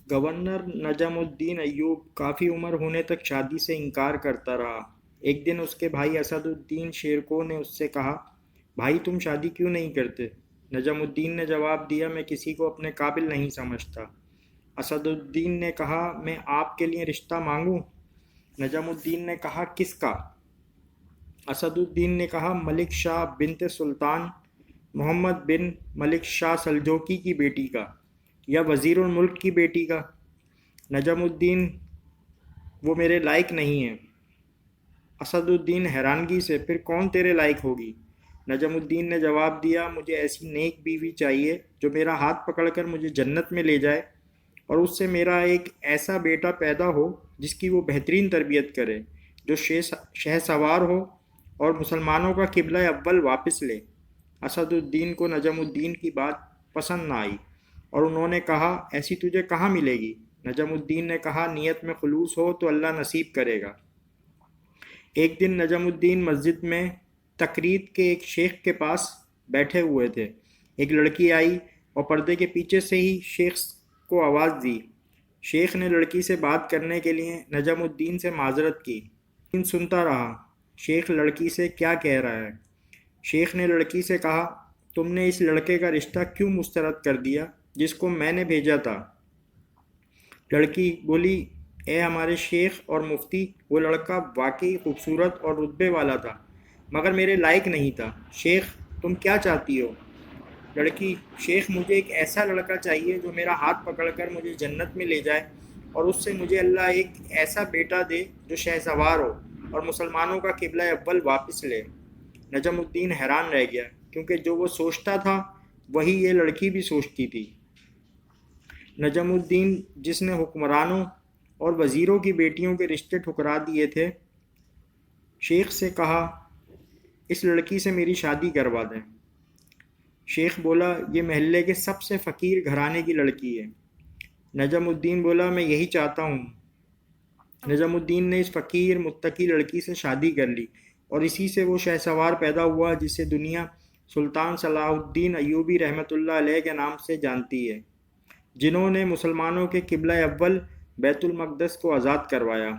Governor نجم الدین ایوب کافی عمر ہونے تک شادی سے انکار کرتا رہا۔ ایک دن اس کے بھائی اسد الدین شیرکو نے اس سے کہا، بھائی تم شادی کیوں نہیں کرتے؟ نجم الدین نے جواب دیا، میں کسی کو اپنے قابل نہیں سمجھتا۔ اسد الدین نے کہا، میں آپ کے لیے رشتہ مانگوں؟ نجم الدین نے کہا، کس کا؟ اسد الدین نے کہا، ملک شاہ بنت سلطان محمد بن ملک شاہ سلجوقی کی بیٹی کا، یا وزیر الملک کی بیٹی کا۔ نجم الدین، وہ میرے لائق نہیں ہے۔ اسد الدین حیرانگی سے، پھر کون تیرے لائق ہوگی؟ نجم الدین نے جواب دیا، مجھے ایسی نیک بیوی چاہیے جو میرا ہاتھ پکڑ کر مجھے جنت میں لے جائے، اور اس سے میرا ایک ایسا بیٹا پیدا ہو جس کی وہ بہترین تربیت کرے، جو شہ سوار ہو اور مسلمانوں کا قبلہ اول واپس لے۔ اسد الدین کو نجم الدین کی بات پسند نہ آئی، اور انہوں نے کہا، ایسی تجھے کہاں ملے گی؟ نجم الدین نے کہا، نیت میں خلوص ہو تو اللہ نصیب کرے گا۔ ایک دن نجم الدین مسجد میں تقرید کے ایک شیخ کے پاس بیٹھے ہوئے تھے۔ ایک لڑکی آئی اور پردے کے پیچھے سے ہی شیخ کو آواز دی۔ شیخ نے لڑکی سے بات کرنے کے لیے نجم الدین سے معذرت کی۔ الدین سنتا رہا، شیخ لڑکی سے کیا کہہ رہا ہے۔ شیخ نے لڑکی سے کہا، تم نے اس لڑکے کا رشتہ کیوں مسترد کر دیا جس کو میں نے بھیجا تھا؟ لڑکی بولی، اے ہمارے شیخ اور مفتی، وہ لڑکا واقعی خوبصورت اور رتبے والا تھا، مگر میرے لائق نہیں تھا۔ شیخ، تم کیا چاہتی ہو؟ لڑکی، شیخ مجھے ایک ایسا لڑکا چاہیے جو میرا ہاتھ پکڑ کر مجھے جنت میں لے جائے، اور اس سے مجھے اللہ ایک ایسا بیٹا دے جو شہ سوار ہو اور مسلمانوں کا قبلہ اول واپس لے۔ نجم الدین حیران رہ گیا، کیونکہ جو وہ سوچتا تھا وہی یہ لڑکی بھی سوچتی تھی۔ نجم الدین، جس نے حکمرانوں اور وزیروں کی بیٹیوں کے رشتے ٹھکرا دیے تھے، شیخ سے کہا، اس لڑکی سے میری شادی کروا دیں۔ شیخ بولا، یہ محلے کے سب سے فقیر گھرانے کی لڑکی ہے۔ نجم الدین بولا، میں یہی چاہتا ہوں۔ نجم الدین نے اس فقیر متقی لڑکی سے شادی کر لی، اور اسی سے وہ شہ سوار پیدا ہوا جسے دنیا سلطان صلاح الدین ایوبی رحمۃ اللہ علیہ کے نام سے جانتی ہے، جنہوں نے مسلمانوں کے قبلہ اول بیت المقدس کو آزاد کروایا۔